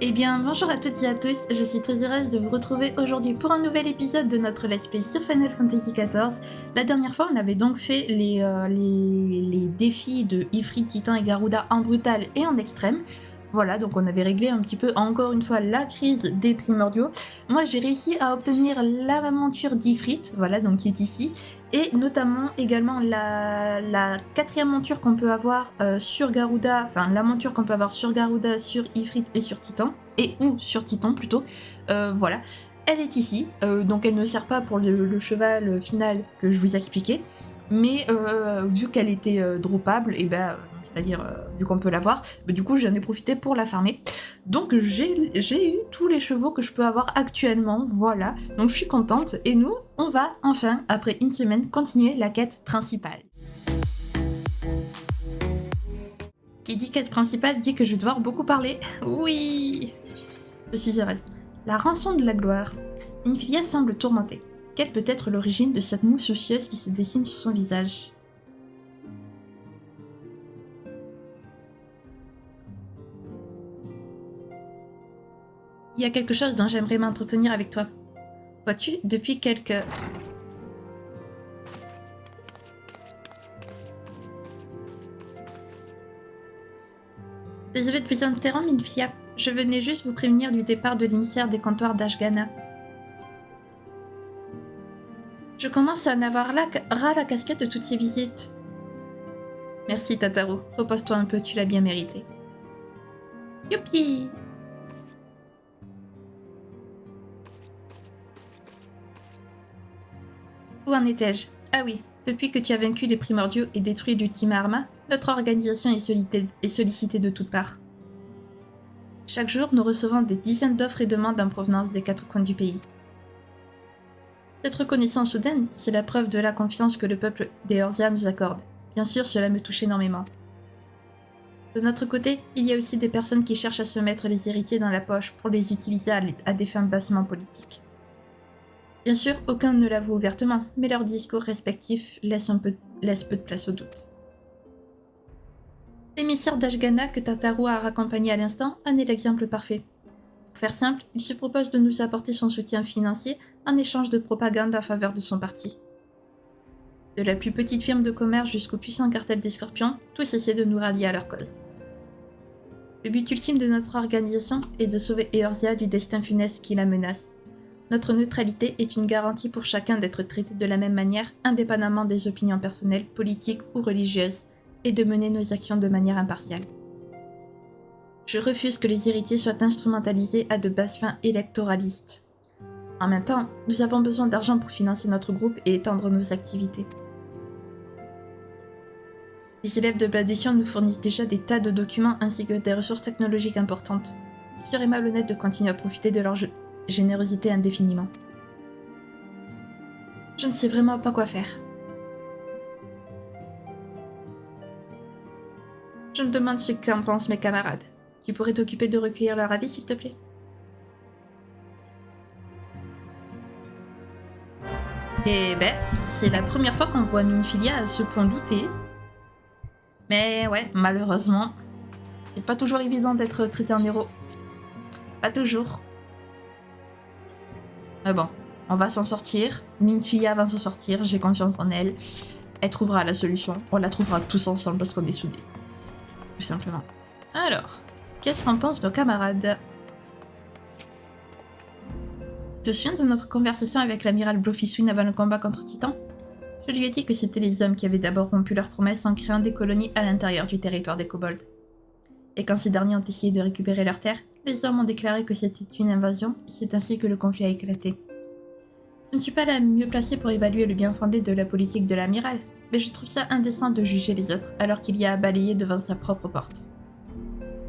Eh bien, bonjour à toutes et à tous, je suis très heureuse de vous retrouver aujourd'hui pour un nouvel épisode de notre Let's Play sur Final Fantasy XIV. La dernière fois, on avait donc fait les défis de Ifrit, Titan et Garuda en brutal et en extrême. Voilà, donc on avait réglé un petit peu, encore une fois, la crise des primordiaux. Moi, j'ai réussi à obtenir la monture d'Ifrit, voilà, donc qui est ici, et notamment également la quatrième monture qu'on peut avoir sur Garuda, enfin la monture qu'on peut avoir sur Garuda, sur Ifrit et sur Titan, ou sur Titan plutôt, voilà. Elle est ici, donc elle ne sert pas pour le cheval final que je vous expliquais, mais vu qu'elle était droppable, et ben c'est-à-dire vu qu'on peut l'avoir, bah, du coup j'en ai profité pour la farmer. Donc j'ai eu tous les chevaux que je peux avoir actuellement, voilà. Donc je suis contente et nous, on va enfin, après une semaine, continuer la quête principale. Qui dit quête principale dit que je vais devoir beaucoup parler. Oui. Je suis heureuse. La rançon de la gloire. Nymphilia semble tourmentée. Quelle peut être l'origine de cette mousse osseuse qui se dessine sur son visage ? Il y a quelque chose dont j'aimerais m'entretenir avec toi. Vois-tu, depuis quelques... Désolée de vous interrompre, Nymphilia. Je venais juste vous prévenir du départ de l'émissaire des comptoirs d'Ashgana. Je commence à en avoir ras la casquette de toutes ces visites. Merci, Tataru. Repose-toi un peu, tu l'as bien mérité. Youpi! Où en étais-je? Ah oui, depuis que tu as vaincu les primordiaux et détruit l'Ultima Arma, notre organisation est sollicitée de toutes parts. Chaque jour, nous recevons des dizaines d'offres et demandes en provenance des quatre coins du pays. Cette reconnaissance soudaine, c'est la preuve de la confiance que le peuple d'Eorzea nous accorde. Bien sûr, cela me touche énormément. De notre côté, il y a aussi des personnes qui cherchent à se mettre les héritiers dans la poche pour les utiliser à des fins bassement politiques. Bien sûr, aucun ne l'avoue ouvertement, mais leurs discours respectifs laissent peu de place au doute. L'émissaire d'Ashgana que Tataru a raccompagné à l'instant en est l'exemple parfait. Pour faire simple, il se propose de nous apporter son soutien financier en échange de propagande en faveur de son parti. De la plus petite firme de commerce jusqu'au puissant cartel des Scorpions, tous essaient de nous rallier à leur cause. Le but ultime de notre organisation est de sauver Eorzea du destin funeste qui la menace. Notre neutralité est une garantie pour chacun d'être traité de la même manière, indépendamment des opinions personnelles, politiques ou religieuses, et de mener nos actions de manière impartiale. Je refuse que les héritiers soient instrumentalisés à de basses fins électoralistes. En même temps, nous avons besoin d'argent pour financer notre groupe et étendre nos activités. Les élèves de Bladétion nous fournissent déjà des tas de documents ainsi que des ressources technologiques importantes. Il serait malhonnête de continuer à profiter de leur générosité indéfiniment. Je ne sais vraiment pas quoi faire. Je me demande ce qu'en pensent mes camarades. Tu pourrais t'occuper de recueillir leur avis, s'il te plaît? Eh ben, c'est la première fois qu'on voit Nymphilia à ce point douter. Mais ouais, malheureusement, c'est pas toujours évident d'être traité en héros. Pas toujours. Mais bon, on va s'en sortir. Nymphilia va s'en sortir, j'ai confiance en elle. Elle trouvera la solution. On la trouvera tous ensemble parce qu'on est soudés. Tout simplement. Alors, qu'est-ce qu'en pensent nos camarades? Tu te souviens de notre conversation avec l'amiral Blofiswin avant le combat contre Titan? Je lui ai dit que c'était les hommes qui avaient d'abord rompu leurs promesses en créant des colonies à l'intérieur du territoire des kobolds. Et quand ces derniers ont essayé de récupérer leurs terres, les hommes ont déclaré que c'était une invasion, et c'est ainsi que le conflit a éclaté. Je ne suis pas la mieux placée pour évaluer le bien fondé de la politique de l'amiral, mais je trouve ça indécent de juger les autres alors qu'il y a à balayer devant sa propre porte.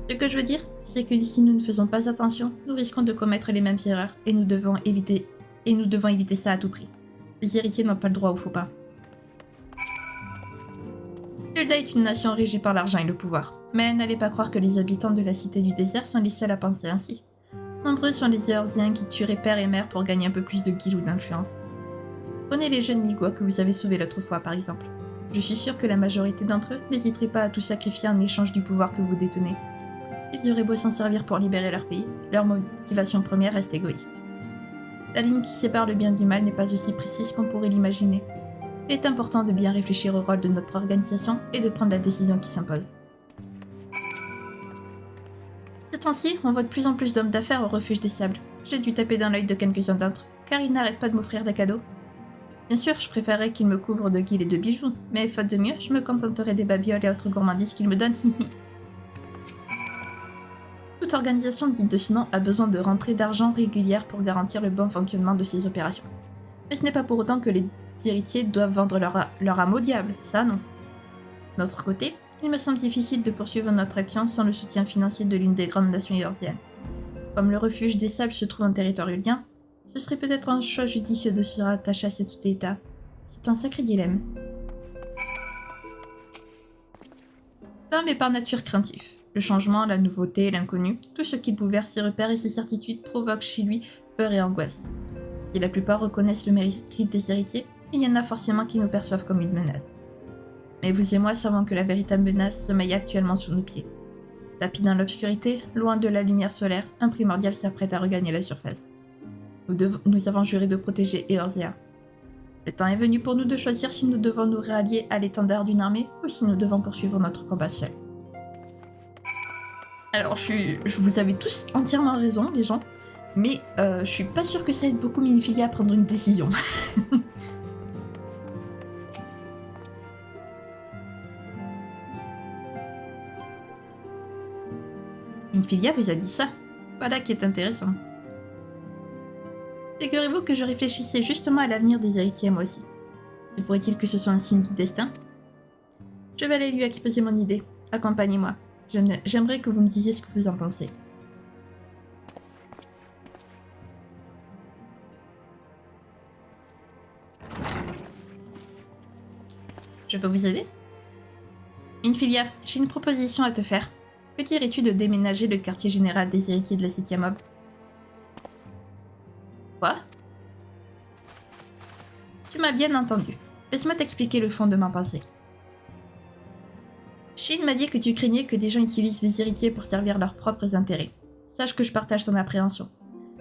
Ce que je veux dire, c'est que si nous ne faisons pas attention, nous risquons de commettre les mêmes erreurs et nous devons éviter ça à tout prix. Les héritiers n'ont pas le droit au faux pas. Ul'dah est une nation régie par l'argent et le pouvoir, mais n'allez pas croire que les habitants de la cité du désert sont les seuls à penser ainsi. Nombreux sont les Eorziens qui tueraient père et mère pour gagner un peu plus de guile ou d'influence. Prenez les jeunes Migwa que vous avez sauvés l'autre fois par exemple. Je suis sûre que la majorité d'entre eux n'hésiterait pas à tout sacrifier en échange du pouvoir que vous détenez. Ils auraient beau s'en servir pour libérer leur pays, leur motivation première reste égoïste. La ligne qui sépare le bien du mal n'est pas aussi précise qu'on pourrait l'imaginer. Il est important de bien réfléchir au rôle de notre organisation et de prendre la décision qui s'impose. Ces temps-ci, on voit de plus en plus d'hommes d'affaires au refuge des sables. J'ai dû taper dans l'œil de quelques-uns d'entre eux, car ils n'arrêtent pas de m'offrir des cadeaux. Bien sûr, je préférerais qu'ils me couvrent de guides et de bijoux, mais faute de mieux, je me contenterai des babioles et autres gourmandises qu'ils me donnent. Toute organisation dite de ce nom a besoin de rentrées d'argent régulières pour garantir le bon fonctionnement de ses opérations. Mais ce n'est pas pour autant que les héritiers doivent vendre leur âme au diable, ça non. D'un autre côté, il me semble difficile de poursuivre notre action sans le soutien financier de l'une des grandes nations éorziennes. Comme le refuge des sables se trouve en territoire uldien, ce serait peut-être un choix judicieux de se rattacher à cet état. C'est un sacré dilemme. L'homme est par nature craintif. Le changement, la nouveauté, l'inconnu, tout ce qui bouleverse ses repères et ses certitudes provoque chez lui peur et angoisse. Si la plupart reconnaissent le mérite des héritiers, il y en a forcément qui nous perçoivent comme une menace. Mais vous et moi savons que la véritable menace sommeille actuellement sous nos pieds. Tapis dans l'obscurité, loin de la lumière solaire, un primordial s'apprête à regagner la surface. Nous avons juré de protéger Eorzea. Le temps est venu pour nous de choisir si nous devons nous rallier à l'étendard d'une armée ou si nous devons poursuivre notre combat seul. Alors, vous avez tous entièrement raison, les gens, mais je suis pas sûre que ça aide beaucoup Minfilia à prendre une décision. Minfilia vous a dit ça. Voilà qui est intéressant. Figurez-vous que je réfléchissais justement à l'avenir des héritiers moi aussi. Se pourrait-il que ce soit un signe du destin? Je vais aller lui exposer mon idée. Accompagnez-moi. J'aimerais que vous me disiez ce que vous en pensez. Je peux vous aider? Minfilia, j'ai une proposition à te faire. Que dirais-tu de déménager le quartier général des héritiers de la City Mob? Quoi? Tu m'as bien entendu. Laisse-moi t'expliquer le fond de ma pensée. Shin m'a dit que tu craignais que des gens utilisent les héritiers pour servir leurs propres intérêts. Sache que je partage son appréhension.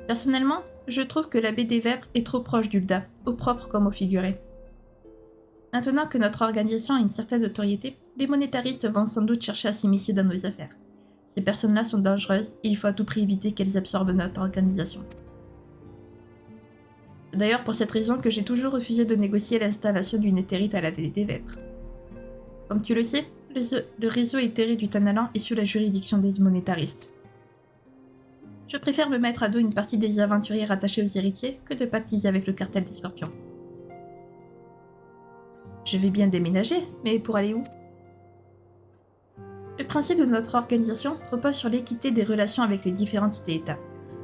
Personnellement, je trouve que la baie des Vêpres est trop proche d'Ul'dah, au propre comme au figuré. Maintenant que notre organisation a une certaine notoriété, les monétaristes vont sans doute chercher à s'immiscer dans nos affaires. Ces personnes-là sont dangereuses et il faut à tout prix éviter qu'elles absorbent notre organisation. C'est d'ailleurs pour cette raison que j'ai toujours refusé de négocier l'installation d'une éthérite à la baie des Vêpres. Comme tu le sais, le réseau éthéré du Tanalan est sous la juridiction des monétaristes. Je préfère me mettre à dos une partie des aventuriers rattachés aux héritiers que de pactiser avec le cartel des Scorpions. Je vais bien déménager, mais pour aller où? Le principe de notre organisation repose sur l'équité des relations avec les différentes cités-États.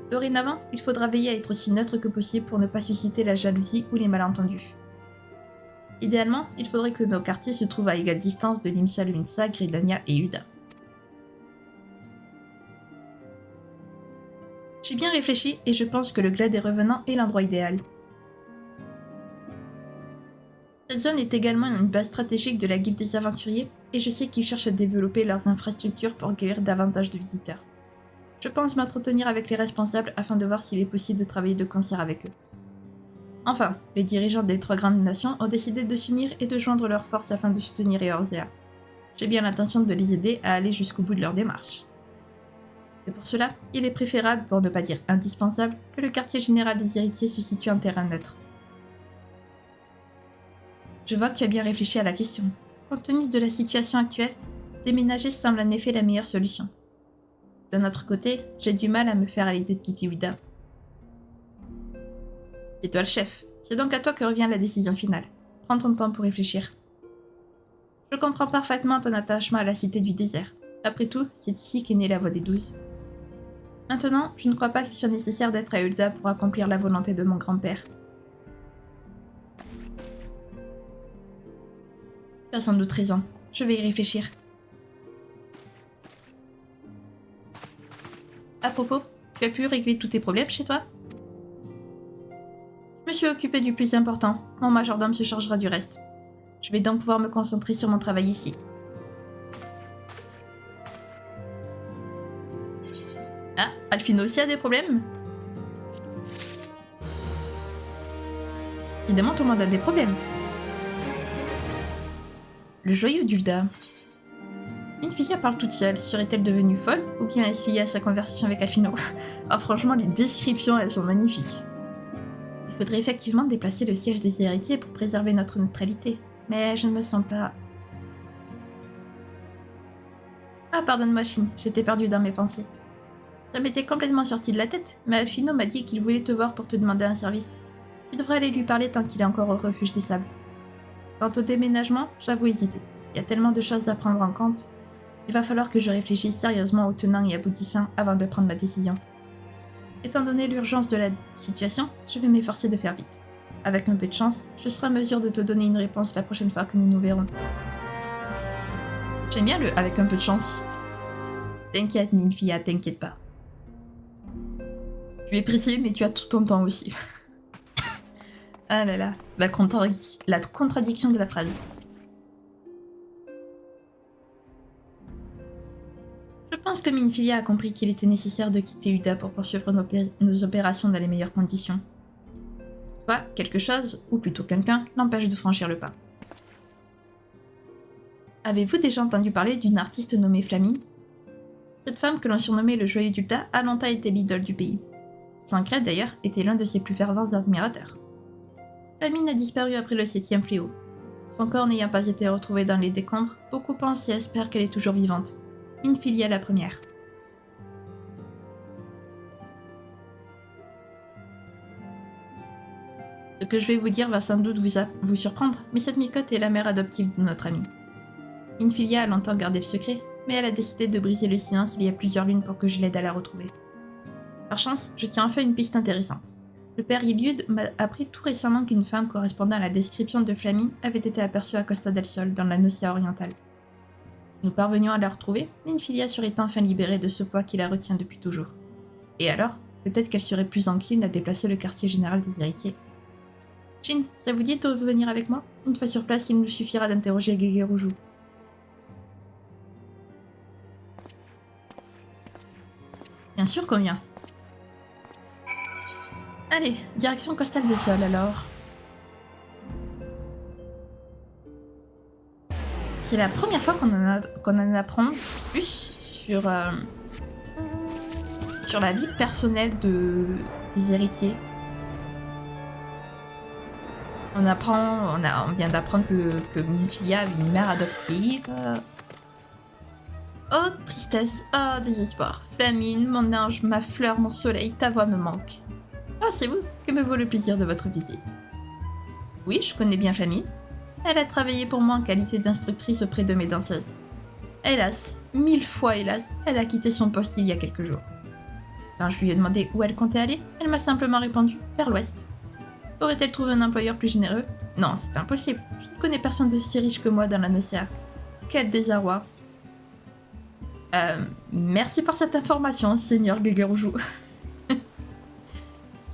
Dorénavant, il faudra veiller à être aussi neutre que possible pour ne pas susciter la jalousie ou les malentendus. Idéalement, il faudrait que nos quartiers se trouvent à égale distance de Limsa, Lunsa, Gridania et Uda. J'ai bien réfléchi et je pense que le Glas des Revenants est l'endroit idéal. Cette zone est également une base stratégique de la Guilde des Aventuriers et je sais qu'ils cherchent à développer leurs infrastructures pour accueillir davantage de visiteurs. Je pense m'entretenir avec les responsables afin de voir s'il est possible de travailler de concert avec eux. Enfin, les dirigeants des 3 grandes nations ont décidé de s'unir et de joindre leurs forces afin de soutenir Eorzea. J'ai bien l'intention de les aider à aller jusqu'au bout de leur démarche. Et pour cela, il est préférable, pour ne pas dire indispensable, que le quartier général des héritiers se situe en terrain neutre. Je vois que tu as bien réfléchi à la question. Compte tenu de la situation actuelle, déménager semble en effet la meilleure solution. D'un autre côté, j'ai du mal à me faire à l'idée de quitter Uda. C'est toi le chef. C'est donc à toi que revient la décision finale. Prends ton temps pour réfléchir. Je comprends parfaitement ton attachement à la cité du désert. Après tout, c'est ici qu'est née la voie des 12. Maintenant, je ne crois pas qu'il soit nécessaire d'être à Ul'dah pour accomplir la volonté de mon grand-père. Tu as sans doute raison. Je vais y réfléchir. À propos, tu as pu régler tous tes problèmes chez toi? Je me suis occupée du plus important. Mon majordome se chargera du reste. Je vais donc pouvoir me concentrer sur mon travail ici. Alphino aussi a des problèmes? Évidemment, tout le monde a des problèmes. Le joyau d'Ulda. Minfilia parle toute seule. Serait-elle devenue folle ou bien est-ce lié à sa conversation avec Alphino? Ah, franchement, les descriptions, elles sont magnifiques. Il faudrait effectivement déplacer le siège des héritiers pour préserver notre neutralité. Mais je ne me sens pas... Ah, pardonne-moi, Shin, j'étais perdue dans mes pensées. Ça m'était complètement sorti de la tête, mais Alphino m'a dit qu'il voulait te voir pour te demander un service. Tu devrais aller lui parler tant qu'il est encore au refuge des sables. Quant au déménagement, j'avoue hésiter. Il y a tellement de choses à prendre en compte. Il va falloir que je réfléchisse sérieusement aux tenants et aboutissants avant de prendre ma décision. Étant donné l'urgence de la situation, je vais m'efforcer de faire vite. Avec un peu de chance, je serai en mesure de te donner une réponse la prochaine fois que nous nous verrons. J'aime bien le « avec un peu de chance ». T'inquiète, Minfilia, t'inquiète pas. Tu es pressé, mais tu as tout ton temps aussi. Ah là là, la contradiction de la phrase. Je pense que Minfilia a compris qu'il était nécessaire de quitter Ulda pour poursuivre nos opérations dans les meilleures conditions. Soit quelque chose, ou plutôt quelqu'un, l'empêche de franchir le pas. Avez-vous déjà entendu parler d'une artiste nommée Flamine? Cette femme que l'on surnommait le joyau d'Ulda a longtemps été l'idole du pays. Sancred d'ailleurs était l'un de ses plus fervents admirateurs. Flamine a disparu après le 7e fléau. Son corps n'ayant pas été retrouvé dans les décombres, beaucoup pensent et espèrent qu'elle est toujours vivante. Minfilia la première. Ce que je vais vous dire va sans doute vous surprendre, mais cette micotte est la mère adoptive de notre amie. Minfilia a longtemps gardé le secret, mais elle a décidé de briser le silence il y a plusieurs lunes pour que je l'aide à la retrouver. Par chance, je tiens enfin une piste intéressante. Le père Iliud m'a appris tout récemment qu'une femme correspondant à la description de Flamine avait été aperçue à Costa del Sol, dans la Nocea orientale. Si nous parvenions à la retrouver, Minfilia serait enfin libérée de ce poids qui la retient depuis toujours. Et alors, peut-être qu'elle serait plus encline à déplacer le quartier général des héritiers. Shin, ça vous dit de venir avec moi? Une fois sur place, il nous suffira d'interroger Gegeruju. Bien sûr qu'on vient. Allez, direction Costa del Sol alors. C'est la première fois qu'on en apprend plus sur la vie personnelle des héritiers. On vient d'apprendre que Minfilia avait une mère adoptive. Oh, tristesse, oh, désespoir. Flamine, mon ange, ma fleur, mon soleil, ta voix me manque. Oh, c'est vous, que me vaut le plaisir de votre visite. Oui, je connais bien Flamine. Elle a travaillé pour moi en qualité d'instructrice auprès de mes danseuses. Hélas, 1000 fois hélas, elle a quitté son poste il y a quelques jours. Quand je lui ai demandé où elle comptait aller, elle m'a simplement répondu vers l'ouest. Aurait-elle trouvé un employeur plus généreux? Non, c'est impossible. Je ne connais personne de si riche que moi dans la Nocea. Quel désarroi. Merci pour cette information, Seigneur Gegeruju.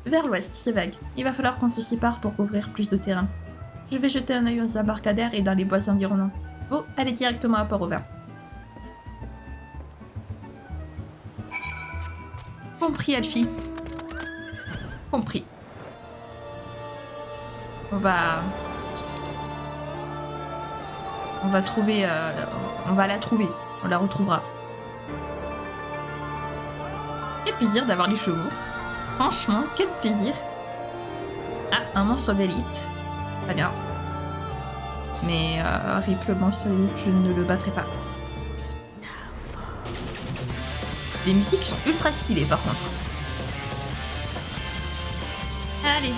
Vers l'ouest, c'est vague. Il va falloir qu'on se sépare pour couvrir plus de terrain. Je vais jeter un œil aux embarcadères et dans les bois environnants. Vous, allez directement à Port-au-Vin. Compris, Alfie. Compris. On va trouver... on va la trouver. On la retrouvera. Quel plaisir d'avoir les chevaux. Franchement, quel plaisir. Ah, un monstre d'élite. Très bien. Mais RIP le monstre d'élite, je ne le battrai pas. Les musiques sont ultra stylées par contre. Allez.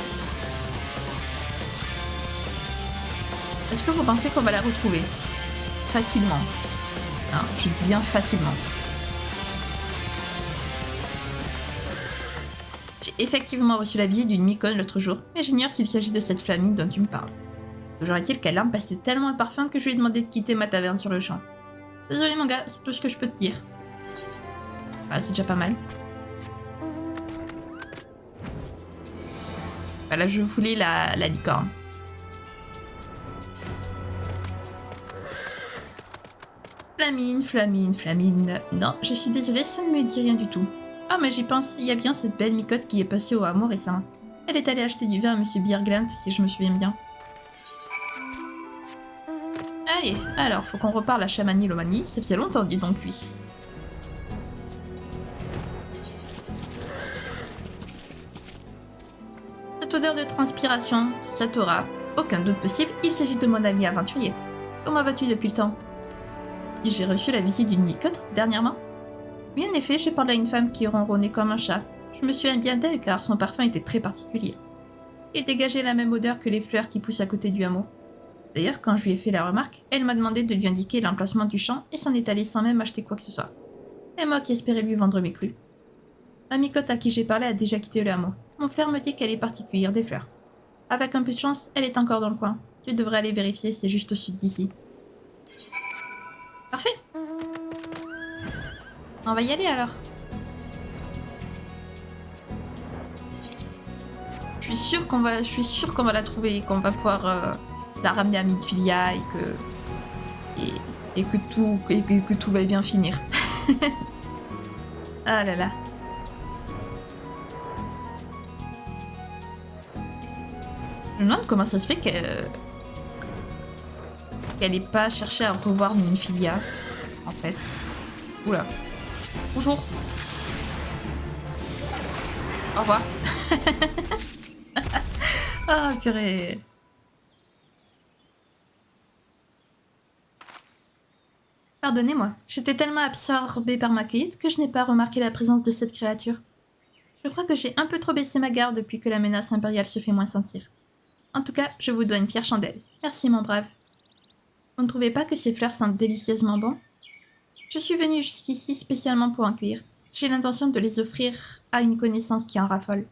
Est-ce que vous pensez qu'on va la retrouver? Facilement. Hein, je dis bien facilement. J'ai effectivement reçu la visite d'une mycone l'autre jour, mais j'ignore s'il s'agit de cette Flamine dont tu me parles. Toujours est-il qu'elle empestait tellement le parfum que je lui ai demandé de quitter ma taverne sur le champ. Désolé mon gars, c'est tout ce que je peux te dire. Ah, c'est déjà pas mal. Voilà, je voulais la licorne. Flamine, Flamine, Flamine. Non, je suis désolée, ça ne me dit rien du tout. Ah, mais j'y pense, il y a bien cette belle micotte qui est passée au hameau récemment. Elle est allée acheter du vin à Monsieur Bierglant, si je me souviens bien. Allez, alors, faut qu'on reparle à Chamani Lomani, ça faisait longtemps, dis donc lui. Cette odeur de transpiration, ça t'aura. Aucun doute possible, il s'agit de mon ami aventurier. Comment vas-tu depuis le temps? J'ai reçu la visite d'une micotte dernièrement. Oui, en effet, j'ai parlé à une femme qui ronronnait comme un chat. Je me souviens bien d'elle car son parfum était très particulier. Il dégageait la même odeur que les fleurs qui poussent à côté du hameau. D'ailleurs, quand je lui ai fait la remarque, elle m'a demandé de lui indiquer l'emplacement du champ et s'en est allée sans même acheter quoi que ce soit. Et moi qui espérais lui vendre mes crus. La micotte à qui j'ai parlé a déjà quitté le hameau. Mon frère me dit qu'elle est partie cueillir des fleurs. Avec un peu de chance, elle est encore dans le coin. Tu devrais aller vérifier, c'est juste au sud d'ici. Parfait. On va y aller alors. Je suis sûre qu'on va la trouver et qu'on va pouvoir la ramener à Midfilia et que tout va bien finir. Ah là là. Je me demande comment ça se fait qu'elle n'ait pas cherché à revoir Midfilia, en fait. Oula. Bonjour. Au revoir. Ah, purée. Pardonnez-moi, j'étais tellement absorbée par ma cueillette que je n'ai pas remarqué la présence de cette créature. Je crois que j'ai un peu trop baissé ma garde depuis que la menace impériale se fait moins sentir. En tout cas, je vous dois une fière chandelle. Merci, mon brave. Vous ne trouvez pas que ces fleurs sentent délicieusement bon? Je suis venue jusqu'ici spécialement pour en cueillir. J'ai l'intention de les offrir à une connaissance qui en raffole.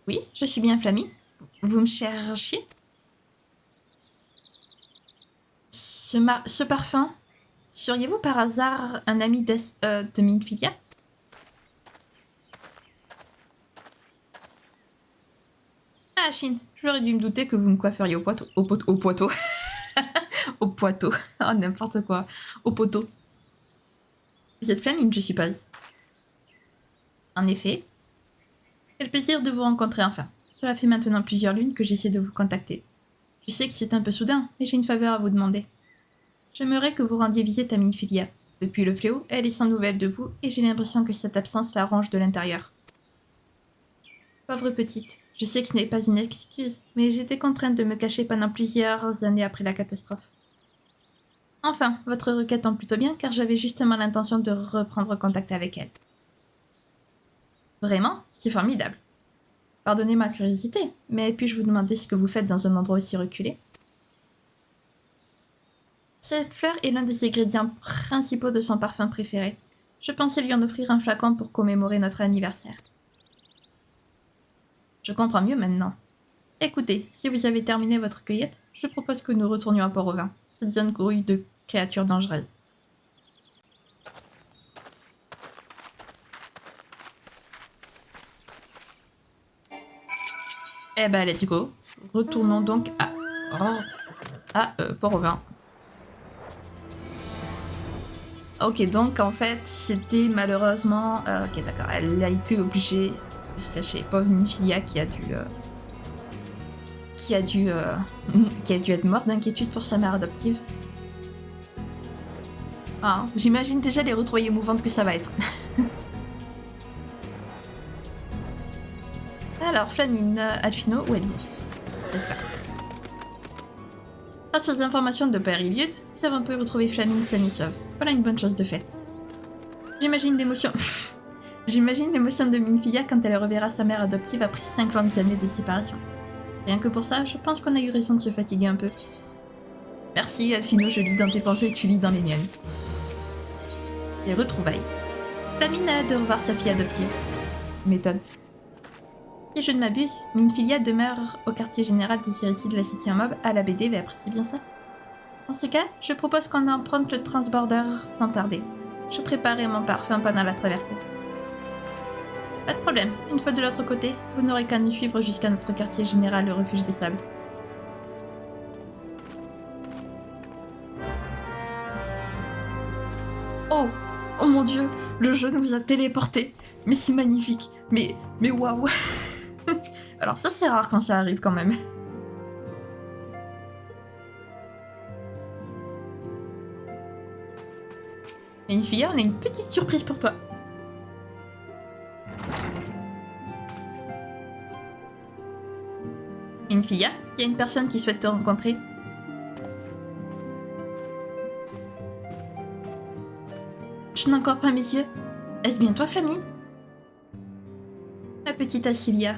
Oui, je suis bien Flamine. Vous me cherchiez? Ce parfum, seriez-vous par hasard un ami de Midfilia? Ah, Chine, j'aurais dû me douter que vous me coifferiez au poitou. Au poitou. Au poitou. Oh, n'importe quoi. Au poteau. Vous êtes Flamine, je suppose. En effet. Quel plaisir de vous rencontrer enfin. Cela fait maintenant plusieurs lunes que j'essaie de vous contacter. Je sais que c'est un peu soudain, mais j'ai une faveur à vous demander. J'aimerais que vous rendiez visite à Midfilia. Depuis le fléau, elle est sans nouvelles de vous et j'ai l'impression que cette absence la ronge de l'intérieur. Pauvre petite, je sais que ce n'est pas une excuse, mais j'étais contrainte de me cacher pendant plusieurs années après la catastrophe. Enfin, votre requête tombe plutôt bien car j'avais justement l'intention de reprendre contact avec elle. Vraiment, c'est formidable. Pardonnez ma curiosité, mais puis-je vous demander ce que vous faites dans un endroit aussi reculé? Cette fleur est l'un des ingrédients principaux de son parfum préféré. Je pensais lui en offrir un flacon pour commémorer notre anniversaire. Je comprends mieux maintenant. Écoutez, si vous avez terminé votre cueillette, je propose que nous retournions à Port-au-Vin, cette zone grouille de créatures dangereuses. Eh ben, let's go. Retournons donc à Port-au-Vin. Ok, donc en fait, c'était malheureusement... ok, d'accord, elle a été obligée de se cacher. Pauvre Midfilia qui a dû être morte d'inquiétude pour sa mère adoptive. Ah, j'imagine déjà les retrouvailles émouvantes que ça va être. Alors, Flamine, Alfino, où êtes-vous? Peut-être là. Grâce aux informations de Père Iliud, nous avons pu retrouver Flamine saine et sauve. Voilà une bonne chose de faite. J'imagine l'émotion... J'imagine l'émotion de Midfilia quand elle reverra sa mère adoptive après 5 longues années de séparation. Rien que pour ça, je pense qu'on a eu raison de se fatiguer un peu. Merci, Alfino, je lis dans tes pensées et tu lis dans les miennes. Les retrouvailles. Flamine a hâte de revoir sa fille adoptive. M'étonne. Si je ne m'abuse, Midfilia demeure au quartier général des héritiers de la City en Mob à la BD Vêpres, c'est bien ça? Dans ce cas, je propose qu'on emprunte le Transborder sans tarder. Je préparerai mon parfum pendant la traversée. Pas de problème, une fois de l'autre côté, vous n'aurez qu'à nous suivre jusqu'à notre quartier général, le refuge des sables. Oh! Oh mon dieu, le jeu nous a téléportés. Mais c'est magnifique. Mais waouh. Alors ça c'est rare quand ça arrive quand même. Infilia, on a une petite surprise pour toi. Infilia, il y a une personne qui souhaite te rencontrer. Je n'ai encore pas mes yeux. Est-ce bien toi, Flamine? Ma petite Acilia.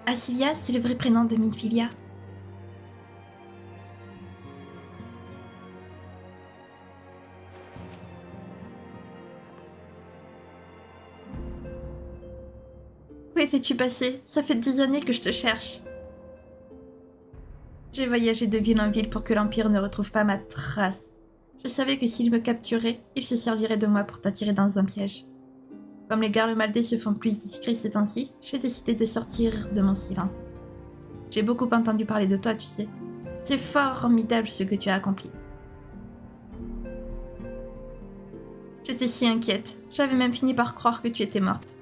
Acilia, c'est le vrai prénom de Minfilia. Où étais-tu passé? Ça fait 10 années que je te cherche. J'ai voyagé de ville en ville pour que l'Empire ne retrouve pas ma trace. Je savais que s'il me capturait, il se servirait de moi pour t'attirer dans un piège. Comme les Garlemaldais se font plus discrets ces temps-ci, j'ai décidé de sortir de mon silence. J'ai beaucoup entendu parler de toi, tu sais. C'est formidable ce que tu as accompli. J'étais si inquiète, j'avais même fini par croire que tu étais morte.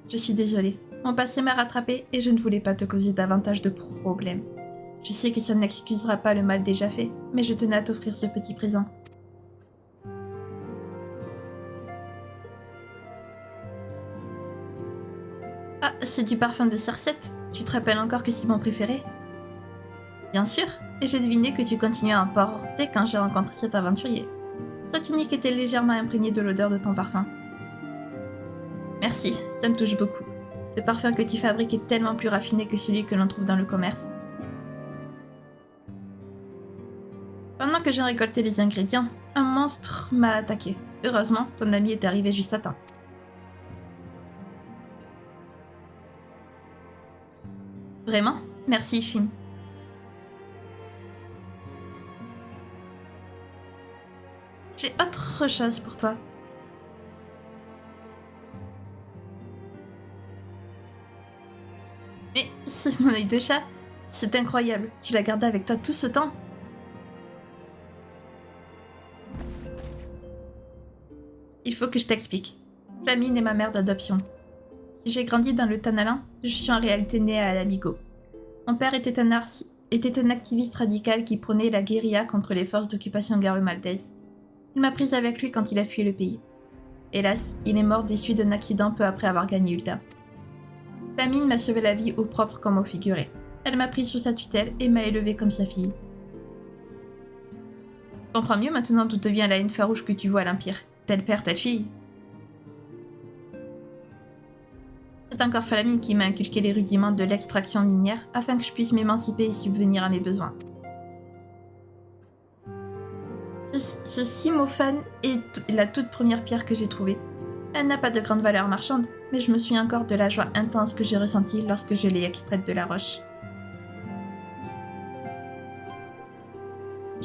Je suis désolée, mon passé m'a rattrapée et je ne voulais pas te causer davantage de problèmes. Je sais que ça n'excusera pas le mal déjà fait, mais je tenais à t'offrir ce petit présent. Ah, c'est du parfum de Cercette. Tu te rappelles encore que c'est mon préféré? Bien sûr, et j'ai deviné que tu continuais à en porter quand j'ai rencontré cet aventurier. Sa tunique était légèrement imprégnée de l'odeur de ton parfum. Merci, ça me touche beaucoup. Le parfum que tu fabriques est tellement plus raffiné que celui que l'on trouve dans le commerce. Pendant que j'ai récolté les ingrédients, un monstre m'a attaqué. Heureusement, ton ami est arrivé juste à temps. Vraiment? Merci, Shin. J'ai autre chose pour toi. Mais c'est mon œil de chat. C'est incroyable. Tu l'as gardé avec toi tout ce temps? Il faut que je t'explique. Flamine est ma mère d'adoption. Si j'ai grandi dans le Tanalan, je suis en réalité née à Alamigo. Mon père était un activiste radical qui prônait la guérilla contre les forces d'occupation garlemaldaises. Il m'a prise avec lui quand il a fui le pays. Hélas, il est mort des suites d'un accident peu après avoir gagné Ulta. Flamine m'a sauvé la vie au propre comme au figuré. Elle m'a prise sous sa tutelle et m'a élevée comme sa fille. Je comprends mieux maintenant d'où te vient la haine farouche que tu vois à l'Empire. Tel père, telle fille. C'est encore Flamine qui m'a inculqué les rudiments de l'extraction minière afin que je puisse m'émanciper et subvenir à mes besoins. Ce Simophane est la toute première pierre que j'ai trouvée. Elle n'a pas de grande valeur marchande, mais je me souviens encore de la joie intense que j'ai ressentie lorsque je l'ai extraite de la roche.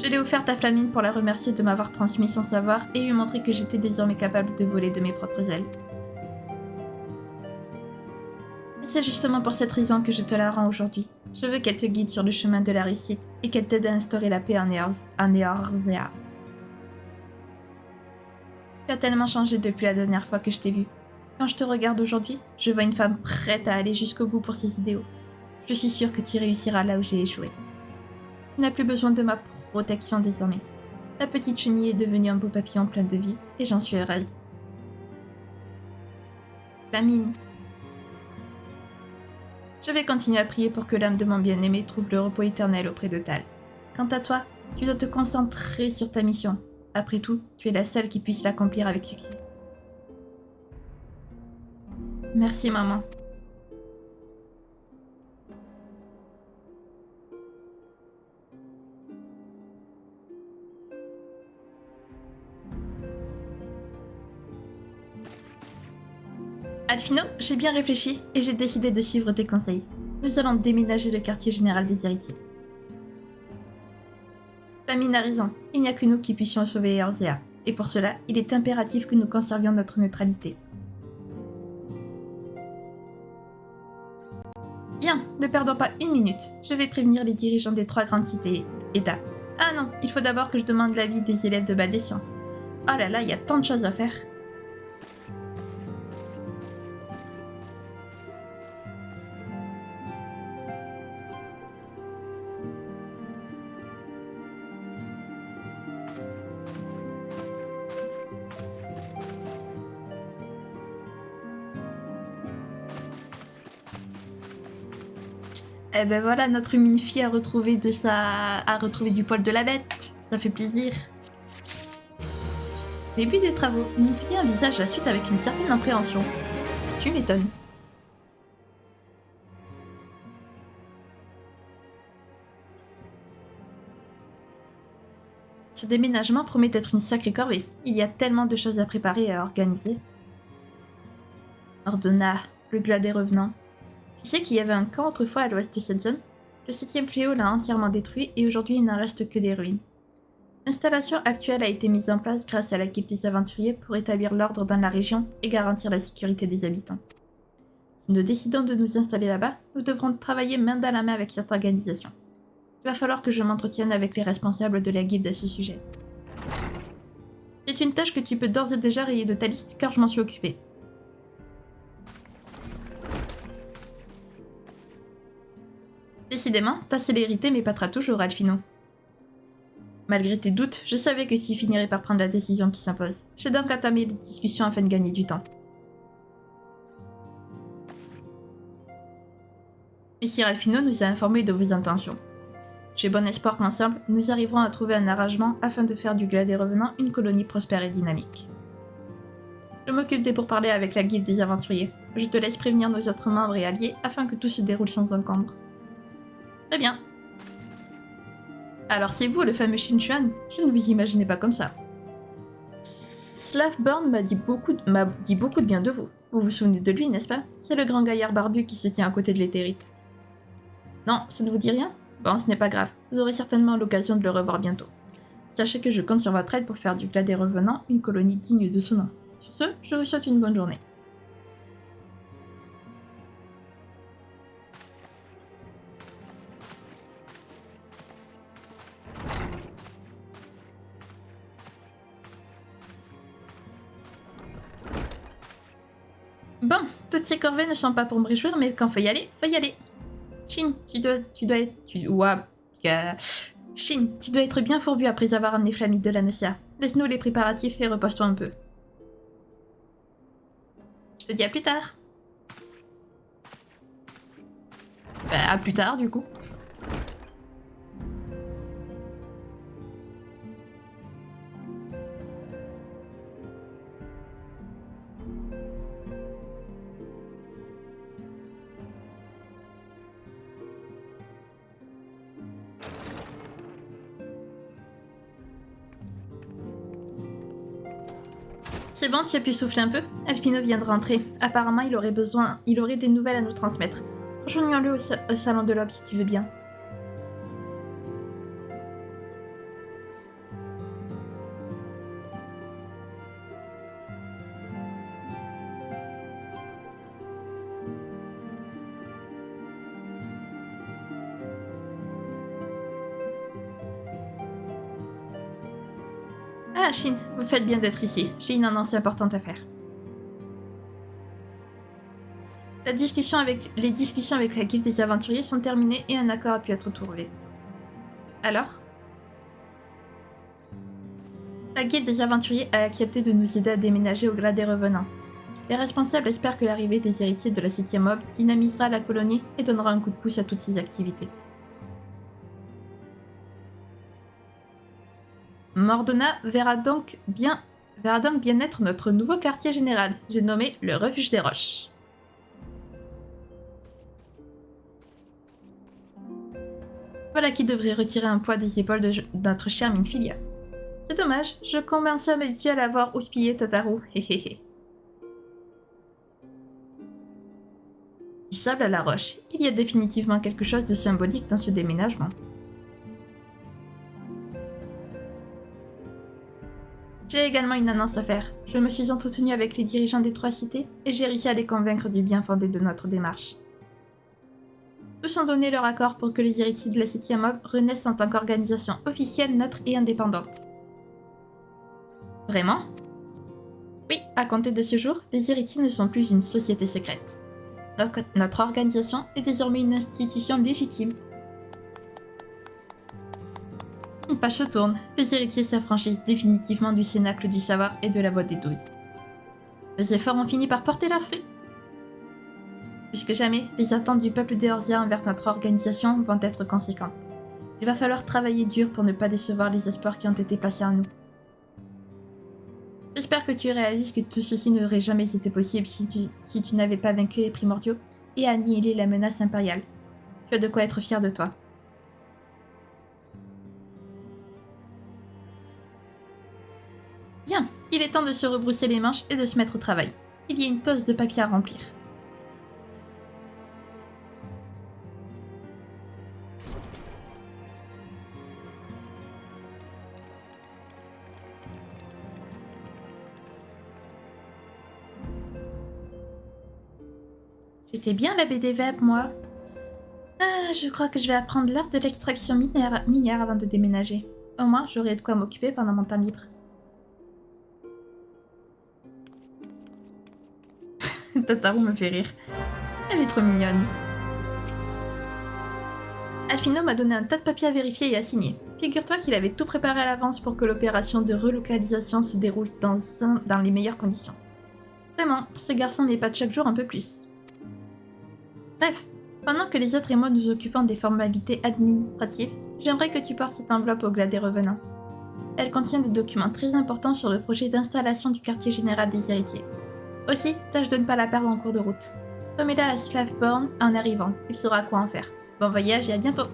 Je l'ai offerte à Flamine pour la remercier de m'avoir transmis son savoir et lui montrer que j'étais désormais capable de voler de mes propres ailes. C'est justement pour cette raison que je te la rends aujourd'hui. Je veux qu'elle te guide sur le chemin de la réussite et qu'elle t'aide à instaurer la paix en Eorzea. Tu as tellement changé depuis la dernière fois que je t'ai vue. Quand je te regarde aujourd'hui, je vois une femme prête à aller jusqu'au bout pour ses idéaux. Je suis sûre que tu réussiras là où j'ai échoué. Tu n'as plus besoin de ma protection désormais. La petite chenille est devenue un beau papillon plein de vie et j'en suis heureuse. Flamine. Je vais continuer à prier pour que l'âme de mon bien-aimé trouve le repos éternel auprès de Tal. Quant à toi, tu dois te concentrer sur ta mission. Après tout, tu es la seule qui puisse l'accomplir avec succès. Merci, maman. Alphino, j'ai bien réfléchi et j'ai décidé de suivre tes conseils. Nous allons déménager le quartier général des héritiers. Famine a raison, il n'y a que nous qui puissions sauver Eorzea. Et pour cela, il est impératif que nous conservions notre neutralité. Bien, ne perdons pas une minute. Je vais prévenir les dirigeants des 3 grandes cités-États. Ah non, il faut d'abord que je demande l'avis des élèves de Baldessian. Oh là là, il y a tant de choses à faire. Eh ben voilà, notre mini-fille a retrouvé du poil de la bête. Ça fait plaisir. Début des travaux. Mini-fille envisage la suite avec une certaine appréhension. Tu m'étonnes. Ce déménagement promet d'être une sacrée corvée. Il y a tellement de choses à préparer et à organiser. Ordonna, le glas des revenants. Tu sais qu'il y avait un camp autrefois à l'ouest de cette zone? Le 7e fléau l'a entièrement détruit et aujourd'hui il n'en reste que des ruines. L'installation actuelle a été mise en place grâce à la guilde des aventuriers pour établir l'ordre dans la région et garantir la sécurité des habitants. Si nous décidons de nous installer là-bas, nous devrons travailler main dans la main avec cette organisation. Il va falloir que je m'entretienne avec les responsables de la guilde à ce sujet. C'est une tâche que tu peux d'ores et déjà rayer de ta liste car je m'en suis occupée. Décidément, ta célérité m'épatera toujours, Alphino. Malgré tes doutes, je savais que tu finirais par prendre la décision qui s'impose. J'ai donc entamé les discussions afin de gagner du temps. Messire Alphino nous a informés de vos intentions. J'ai bon espoir qu'ensemble, nous arriverons à trouver un arrangement afin de faire du Glas des Revenants une colonie prospère et dynamique. Je m'occupe des pourparlers avec la guilde des aventuriers. Je te laisse prévenir nos autres membres et alliés afin que tout se déroule sans encombre. Très bien. Alors c'est vous le fameux Shin-Chuan? Je ne vous imaginais pas comme ça. Slavborn m'a dit beaucoup de bien de vous. Vous vous souvenez de lui, n'est-ce pas? C'est le grand gaillard barbu qui se tient à côté de l'éthérite. Non, ça ne vous dit rien? Bon, ce n'est pas grave. Vous aurez certainement l'occasion de le revoir bientôt. Sachez que je compte sur votre aide pour faire du Glas des Revenants une colonie digne de son nom. Sur ce, je vous souhaite une bonne journée. Bon, toutes ces corvées ne sont pas pour me réjouir, mais quand faut y aller, faut y aller. Shin, tu dois être bien fourbu après avoir amené Flamide de la Nocia. Laisse-nous les préparatifs et repose-toi un peu. Je te dis à plus tard. Bah, à plus tard, du coup. C'est bon, tu as pu souffler un peu? Alphino vient de rentrer. Apparemment, il aurait des nouvelles à nous transmettre. Rejoignons-le au salon de l'aube si tu veux bien. Ah, Shin, vous faites bien d'être ici. J'ai une annonce importante à faire. Les discussions avec la guilde des aventuriers sont terminées et un accord a pu être trouvé. Alors? La guilde des aventuriers a accepté de nous aider à déménager au Glas des Revenants. Les responsables espèrent que l'arrivée des héritiers de la 7e aube dynamisera la colonie et donnera un coup de pouce à toutes ces activités. Mordona verra donc bien être notre nouveau quartier général. J'ai nommé le Refuge des Roches. Voilà qui devrait retirer un poids des épaules de notre chère Minfilia. C'est dommage, je commençais à m'habituer à la voir houspiller Tataru, héhéhé. Du sable à la roche, il y a définitivement quelque chose de symbolique dans ce déménagement. J'ai également une annonce à faire. Je me suis entretenue avec les dirigeants des 3 cités et j'ai réussi à les convaincre du bien fondé de notre démarche. Tous ont donné leur accord pour que les héritiers de la City Mob renaissent en tant qu'organisation officielle, neutre et indépendante. Vraiment? Oui, à compter de ce jour, les héritiers ne sont plus une société secrète. Notre organisation est désormais une institution légitime. Une page se tourne, les héritiers s'affranchissent définitivement du cénacle du savoir et de la voie des 12. Les efforts ont fini par porter leurs fruits. Plus que jamais, les attentes du peuple d'Eorzea envers notre organisation vont être conséquentes. Il va falloir travailler dur pour ne pas décevoir les espoirs qui ont été placés en nous. J'espère que tu réalises que tout ceci n'aurait jamais été possible si tu n'avais pas vaincu les primordiaux et annihilé la menace impériale. Tu as de quoi être fier de toi. Bien, il est temps de se rebrousser les manches et de se mettre au travail. Il y a une tosse de papier à remplir. J'étais bien la BD Web, moi. Ah, je crois que je vais apprendre l'art de l'extraction minière avant de déménager. Au moins, j'aurai de quoi m'occuper pendant mon temps libre. Tataru me fait rire. Elle est trop mignonne. Alphino m'a donné un tas de papiers à vérifier et à signer. Figure-toi qu'il avait tout préparé à l'avance pour que l'opération de relocalisation se déroule dans les meilleures conditions. Vraiment, ce garçon m'épate chaque jour un peu plus. Bref, pendant que les autres et moi nous occupons des formalités administratives, j'aimerais que tu portes cette enveloppe au Glas des Revenants. Elle contient des documents très importants sur le projet d'installation du quartier général des héritiers. Aussi, tâche de ne pas la perdre en cours de route. Remets-la à Slavborn en arrivant, il saura quoi en faire. Bon voyage et à bientôt.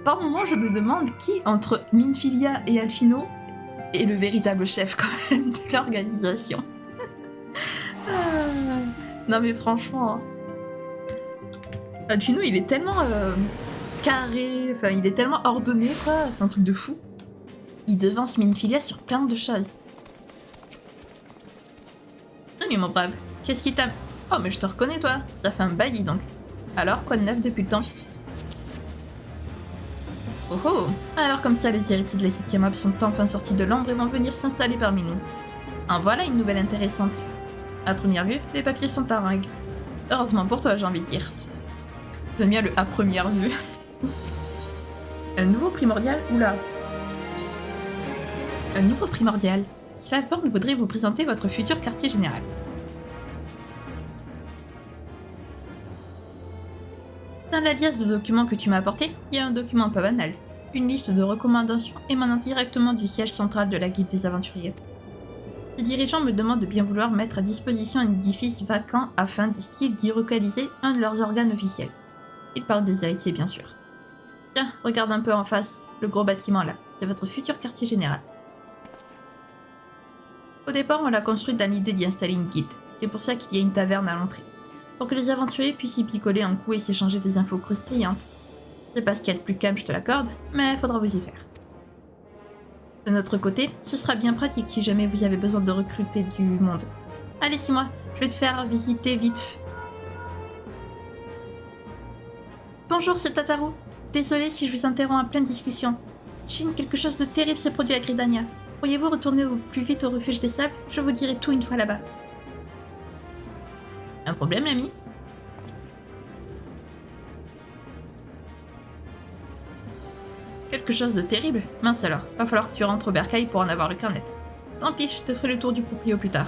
Par moments, je me demande qui, entre Minfilia et Alphino, est le véritable chef quand même de l'organisation. Non mais franchement... Alphino, il est tellement carré, enfin il est tellement ordonné quoi, c'est un truc de fou. Il devance Minfilia sur plein de choses. Salut mon brave, qu'est-ce qui t'a... Oh mais je te reconnais toi, ça fait un bail dis donc. Alors, quoi de neuf depuis le temps? Oh oh. Alors comme ça, les héritiers de la City Mob sont enfin sortis de l'ombre et vont venir s'installer parmi nous. En voilà une nouvelle intéressante. À première vue, les papiers sont en règle. Heureusement pour toi, j'ai envie de dire. J'aime bien le à première vue. Un nouveau primordial? Oula. Un nouveau primordial. Slavborn voudrait vous présenter votre futur quartier général. Dans la liasse de documents que tu m'as apporté, il y a un document pas banal. Une liste de recommandations émanant directement du siège central de la Guilde des Aventuriers. Les dirigeants me demandent de bien vouloir mettre à disposition un édifice vacant afin, disent-ils, d'y localiser un de leurs organes officiels. Ils parlent des héritiers, bien sûr. Tiens, regarde un peu en face, le gros bâtiment là, c'est votre futur quartier général. Au départ, on l'a construit dans l'idée d'y installer une guilde, c'est pour ça qu'il y a une taverne à l'entrée. Pour que les aventuriers puissent y picoler un coup et s'échanger des infos croustillantes. C'est pas ce qu'il y a de plus calme, je te l'accorde, mais faudra vous y faire. De notre côté, ce sera bien pratique si jamais vous avez besoin de recruter du monde. Allez, suis-moi, je vais te faire visiter vite. Bonjour, c'est Tataru. Désolée si je vous interromps en pleine discussion. Chine, quelque chose de terrible s'est produit à Gridania. Pourriez-vous retourner au plus vite au refuge des sables? Je vous dirai tout une fois là-bas. Un problème, l'ami? Quelque chose de terrible? Mince alors, va falloir que tu rentres au bercail pour en avoir le carnet. Tant pis, je te ferai le tour du proprio plus tard.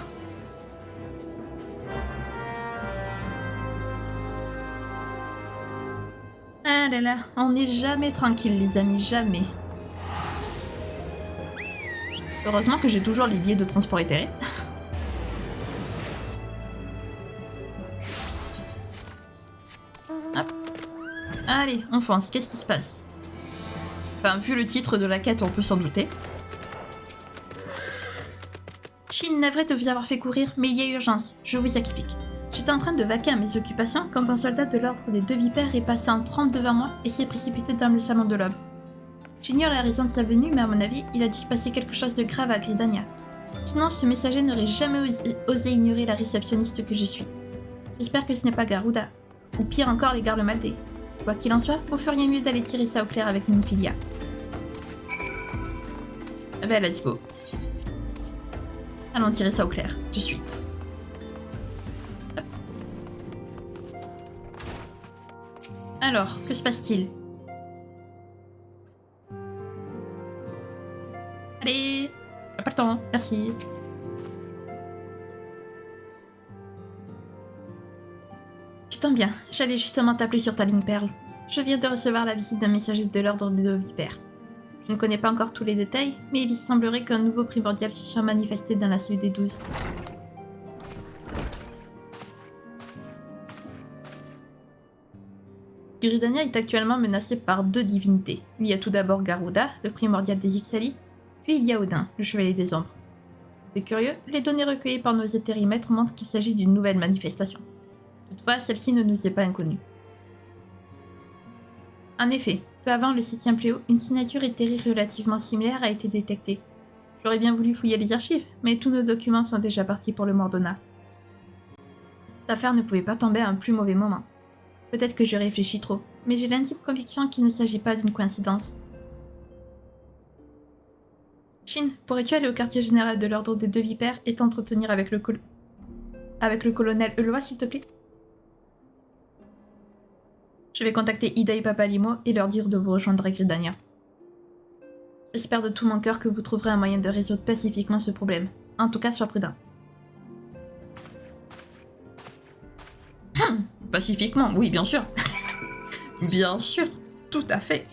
Ah là là, on n'est jamais tranquille les amis, jamais. Heureusement que j'ai toujours les billets de transport éthéré. Hop. Allez, on fonce, qu'est-ce qui se passe? Enfin, vu le titre de la quête, on peut s'en douter. Chine, navré de vous avoir fait courir, mais il y a urgence, je vous explique. J'étais en train de vaquer à mes occupations quand un soldat de l'ordre des 2 vipères est passé en trompe devant moi et s'est précipité dans le salon de l'aube. J'ignore la raison de sa venue, mais à mon avis, il a dû se passer quelque chose de grave à Gridania. Sinon, ce messager n'aurait jamais osé ignorer la réceptionniste que je suis. J'espère que ce n'est pas Garuda. Ou pire encore, les Garlemaldés. Quoi qu'il en soit, vous feriez mieux d'aller tirer ça au clair avec Minfilia. Ben, let's go. Allons tirer ça au clair, tout de suite. Hop. Alors, que se passe-t-il? Allez, t'as pas le temps, merci. Tu tombes bien, j'allais justement t'appeler sur ta ligne perle. Je viens de recevoir la visite d'un messager de l'ordre des deux vipères. Je ne connais pas encore tous les détails, mais il semblerait qu'un nouveau primordial se soit manifesté dans la cellule des 12. Gridania est actuellement menacée par 2 divinités. Il y a tout d'abord Garuda, le primordial des Ixali, puis il y a Odin, le chevalier des ombres. C'est curieux, les données recueillies par nos éthérimètres montrent qu'il s'agit d'une nouvelle manifestation. Toutefois, celle-ci ne nous est pas inconnue. En effet, peu avant le 7e fléau, une signature éthérique relativement similaire a été détectée. J'aurais bien voulu fouiller les archives, mais tous nos documents sont déjà partis pour le Mordona. Cette affaire ne pouvait pas tomber à un plus mauvais moment. Peut-être que je réfléchis trop, mais j'ai l'intime conviction qu'il ne s'agit pas d'une coïncidence. Shin, pourrais-tu aller au quartier général de l'ordre des deux vipères et t'entretenir avec le colonel Eloi, s'il te plaît? Je vais contacter Ida et Papalimo et leur dire de vous rejoindre à Gridania. J'espère de tout mon cœur que vous trouverez un moyen de résoudre pacifiquement ce problème. En tout cas, sois prudent. Pacifiquement, oui, bien sûr. Bien sûr, tout à fait.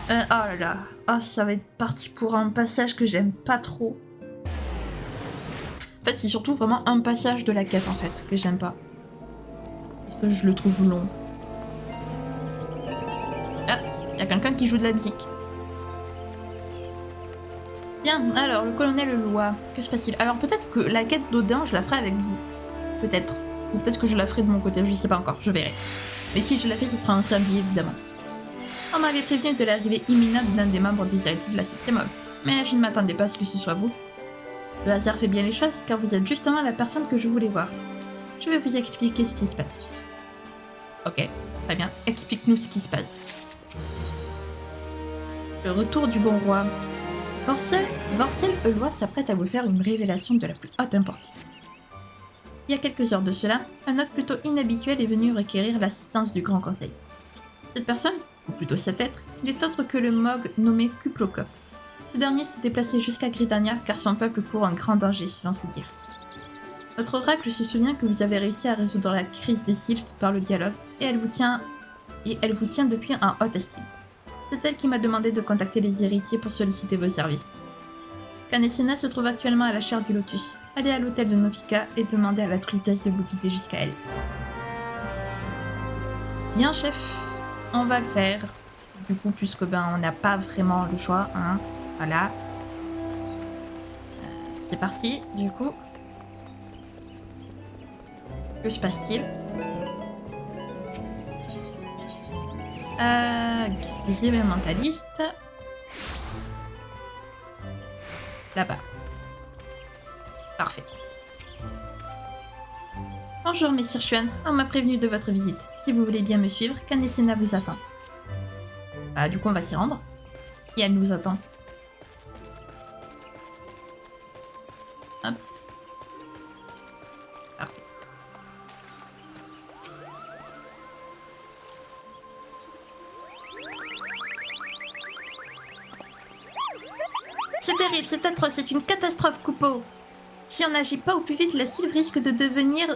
Oh là là, oh, ça va être parti pour un passage que j'aime pas trop. En fait, c'est surtout vraiment un passage de la quête, en fait, que j'aime pas. Parce que je le trouve long. Ah, il y a quelqu'un qui joue de la musique. Bien, alors, le colonel Eloi, que se passe-t-il? Alors, peut-être que la quête d'Odin, je la ferai avec vous. Peut-être. Ou peut-être que je la ferai de mon côté, je sais pas encore, je verrai. Mais si je la fais, ce sera un samedi, évidemment. On m'avait prévenu de l'arrivée imminente d'un des membres des héritiers de la 7e œuvre, mais je ne m'attendais pas à ce que ce soit vous. Le hasard fait bien les choses, car vous êtes justement la personne que je voulais voir. Je vais vous expliquer ce qui se passe. Ok, très bien, explique-nous ce qui se passe. Le retour du bon roi. Vorcel Eloi s'apprête à vous faire une révélation de la plus haute importance. Il y a quelques heures de cela, un hôte plutôt inhabituel est venu requérir l'assistance du Grand Conseil. Cette personne, ou plutôt cet être, n'est autre que le Mog nommé Kuplokop. Ce dernier s'est déplacé jusqu'à Gridania car son peuple court un grand danger, si l'on sait dire. Notre oracle se souvient que vous avez réussi à résoudre la crise des sylphes par le dialogue et elle vous tient depuis en haute estime. C'est elle qui m'a demandé de contacter les héritiers pour solliciter vos services. Kanesena se trouve actuellement à la chaire du Lotus. Allez à l'hôtel de Novika et demandez à la druidesse de vous guider jusqu'à elle. Bien chef, on va le faire. Du coup, puisque on n'a pas vraiment le choix, hein. Voilà. C'est parti, du coup. Que se passe-t-il? Guerrier mentaliste. Là-bas. Parfait. Bonjour, messire Xuan. On m'a prévenu de votre visite. Si vous voulez bien me suivre, Kanesena vous attend. Du coup, on va s'y rendre. Et elle nous attend. Hop. Parfait. C'est terrible, c'est atroce, c'est une catastrophe, Coupeau. Si on n'agit pas au plus vite, la sylve risque de devenir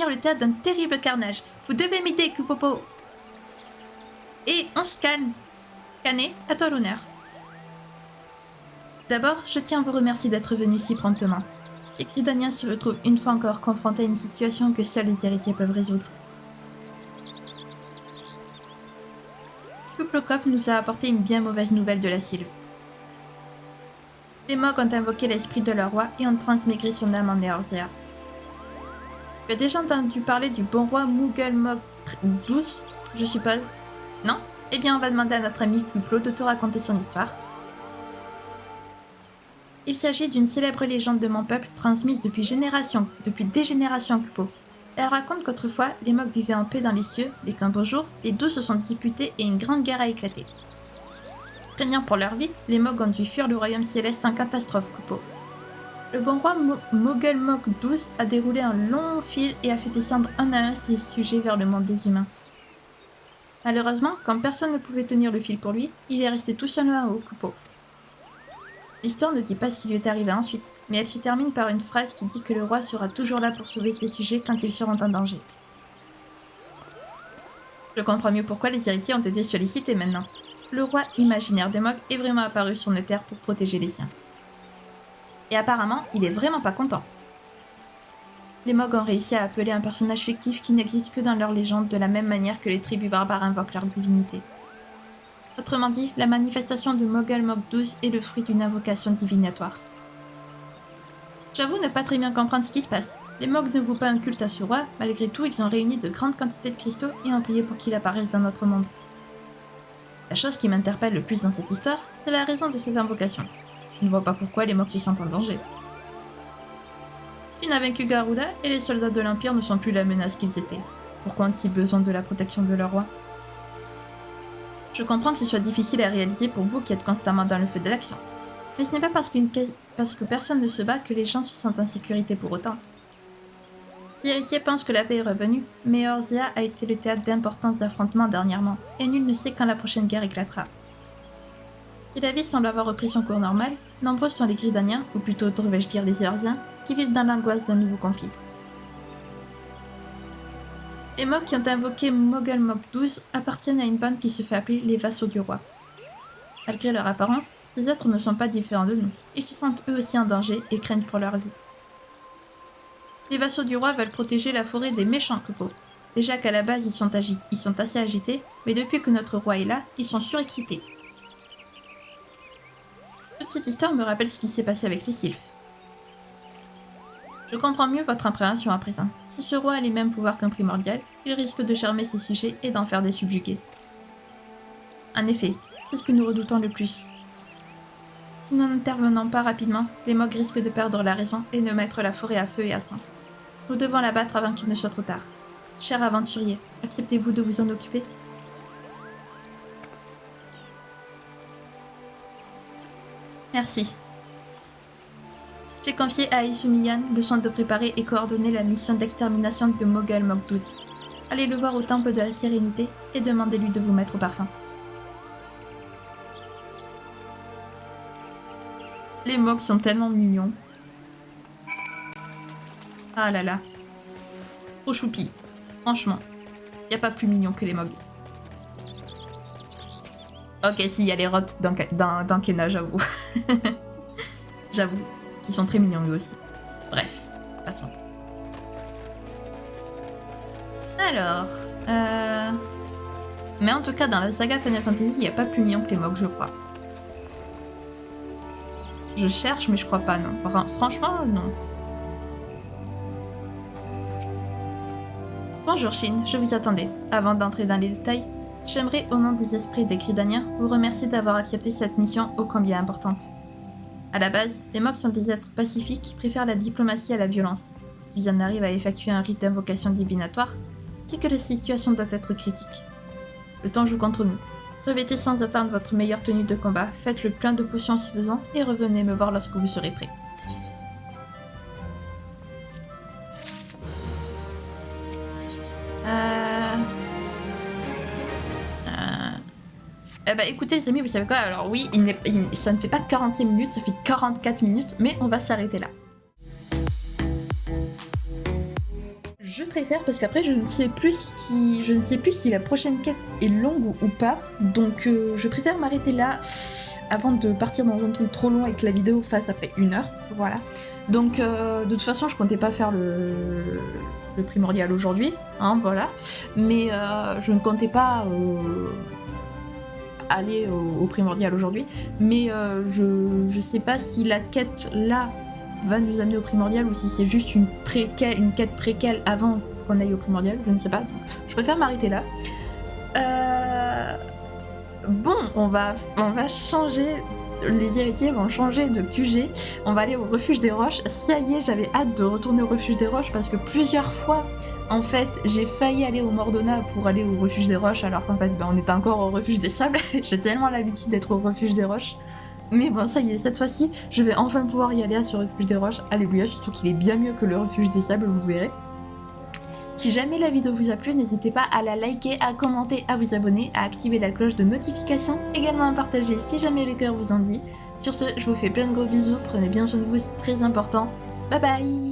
le théâtre d'un terrible carnage. Vous devez m'aider, Kupopo. Et on se calme. Canet, à toi l'honneur. D'abord, je tiens à vous remercier d'être venu si promptement. Et Gridania se retrouve une fois encore confronté à une situation que seuls les héritiers peuvent résoudre. Kuplokop nous a apporté une bien mauvaise nouvelle de la sylve. Les Mogs ont invoqué l'esprit de leur roi et ont transmigré son âme en Eorzea. Tu as déjà entendu parler du bon roi Moogle Mog 12, je suppose? Non? Eh bien, on va demander à notre ami Kuplo de te raconter son histoire. Il s'agit d'une célèbre légende de mon peuple transmise depuis des générations Kupo. Elle raconte qu'autrefois, les Mogs vivaient en paix dans les cieux, mais qu'un beau jour, les deux se sont disputés et une grande guerre a éclaté. Craignant pour leur vie, les Mogs ont dû fuir le royaume céleste en catastrophe Kupo. Le bon roi Mogul Mog 12 a déroulé un long fil et a fait descendre un à un ses sujets vers le monde des humains. Malheureusement, comme personne ne pouvait tenir le fil pour lui, il est resté tout seul en haut Kupo. L'histoire ne dit pas ce qui lui est arrivé ensuite, mais elle se termine par une phrase qui dit que le roi sera toujours là pour sauver ses sujets quand ils seront en danger. Je comprends mieux pourquoi les héritiers ont été sollicités maintenant. Le roi imaginaire des Mogs est vraiment apparu sur nos terres pour protéger les siens. Et apparemment, il est vraiment pas content. Les Mogs ont réussi à appeler un personnage fictif qui n'existe que dans leur légende de la même manière que les tribus barbares invoquent leur divinité. Autrement dit, la manifestation de Mogul Mog 12 est le fruit d'une invocation divinatoire. J'avoue ne pas très bien comprendre ce qui se passe. Les Mogs ne vouent pas un culte à ce roi, malgré tout ils ont réuni de grandes quantités de cristaux et ont prié pour qu'il apparaisse dans notre monde. La chose qui m'interpelle le plus dans cette histoire, c'est la raison de cette invocation. Je ne vois pas pourquoi les Mogs se sentent en danger. Shin a vaincu Garuda et les soldats de l'Empire ne sont plus la menace qu'ils étaient. Pourquoi ont-ils besoin de la protection de leur roi ? Je comprends que ce soit difficile à réaliser pour vous qui êtes constamment dans le feu de l'action. Mais ce n'est pas parce que personne ne se bat que les gens se sentent en sécurité pour autant. Les héritiers pensent que la paix est revenue, mais Eorzea a été le théâtre d'importants affrontements dernièrement, et nul ne sait quand la prochaine guerre éclatera. Si la vie semble avoir repris son cours normal, nombreux sont les Gridaniens, ou plutôt devrais-je dire les Eorziens, qui vivent dans l'angoisse d'un nouveau conflit. Les Mogs qui ont invoqué Mogul Mog 12 appartiennent à une bande qui se fait appeler les vassaux du roi. Malgré leur apparence, ces êtres ne sont pas différents de nous. Ils se sentent eux aussi en danger et craignent pour leur vie. Les vassaux du roi veulent protéger la forêt des méchants Kupo. Déjà qu'à la base ils sont assez agités, mais depuis que notre roi est là, ils sont surexcités. Toute cette histoire me rappelle ce qui s'est passé avec les sylphes. Je comprends mieux votre appréhension à présent. Si ce roi a les mêmes pouvoirs qu'un primordial, il risque de charmer ses sujets et d'en faire des subjugués. En effet, c'est ce que nous redoutons le plus. Si nous n'intervenons pas rapidement, les Mogs risquent de perdre la raison et de mettre la forêt à feu et à sang. Nous devons la battre avant qu'il ne soit trop tard. Cher aventurier, acceptez-vous de vous en occuper ? Merci. J'ai confié à Izumi-yan le soin de préparer et coordonner la mission d'extermination de Mogul Mog 12. Allez le voir au temple de la sérénité et demandez-lui de vous mettre au parfum. Les Mogs sont tellement mignons. Ah là là. Trop choupi. Franchement, y a pas plus mignon que les Mogs. Ok, si, y a les rottes dans Kena, j'avoue. J'avoue. Qui sont très mignons eux aussi. Bref, passons. Alors, mais en tout cas, dans la saga Final Fantasy, il n'y a pas plus mignon que les Mogs, je crois. Je cherche, mais je crois pas, non. Franchement, non. Bonjour Shin, je vous attendais. Avant d'entrer dans les détails, j'aimerais, au nom des esprits des Gridaniens, vous remercier d'avoir accepté cette mission ô combien importante. À la base, les Mogs sont des êtres pacifiques qui préfèrent la diplomatie à la violence. Ils en arrivent à effectuer un rite d'invocation divinatoire, si que la situation doit être critique. Le temps joue contre nous. Revêtez sans attendre votre meilleure tenue de combat, faites le plein de potions si besoin, et revenez me voir lorsque vous serez prêt. Eh ben écoutez les amis, vous savez quoi? Alors oui, ça ne fait pas 45 minutes, ça fait 44 minutes, mais on va s'arrêter là. Je préfère parce qu'après je ne sais plus si la prochaine quête est longue ou pas, donc je préfère m'arrêter là avant de partir dans un truc trop long et que la vidéo fasse après 1 heure, voilà. Donc de toute façon je comptais pas faire le primordial aujourd'hui, hein, voilà, mais je ne comptais pas aller au primordial aujourd'hui, mais je sais pas si la quête là va nous amener au primordial ou si c'est juste une quête préquelle avant qu'on aille au primordial, je ne sais pas. Je préfère m'arrêter là. Bon, on va changer les héritiers vont changer de QG. On va aller au refuge des roches. Ça y est, j'avais hâte de retourner au refuge des roches parce que plusieurs fois, en fait, j'ai failli aller au Mordona pour aller au refuge des roches alors qu'en fait, on était encore au refuge des sables. J'ai tellement l'habitude d'être au refuge des roches. Mais bon, ça y est, cette fois-ci, je vais enfin pouvoir y aller à ce refuge des roches. Alléluia, surtout qu'il est bien mieux que le refuge des sables, vous verrez. Si jamais la vidéo vous a plu, n'hésitez pas à la liker, à commenter, à vous abonner, à activer la cloche de notification, également à partager si jamais le cœur vous en dit. Sur ce, je vous fais plein de gros bisous, prenez bien soin de vous, c'est très important. Bye bye!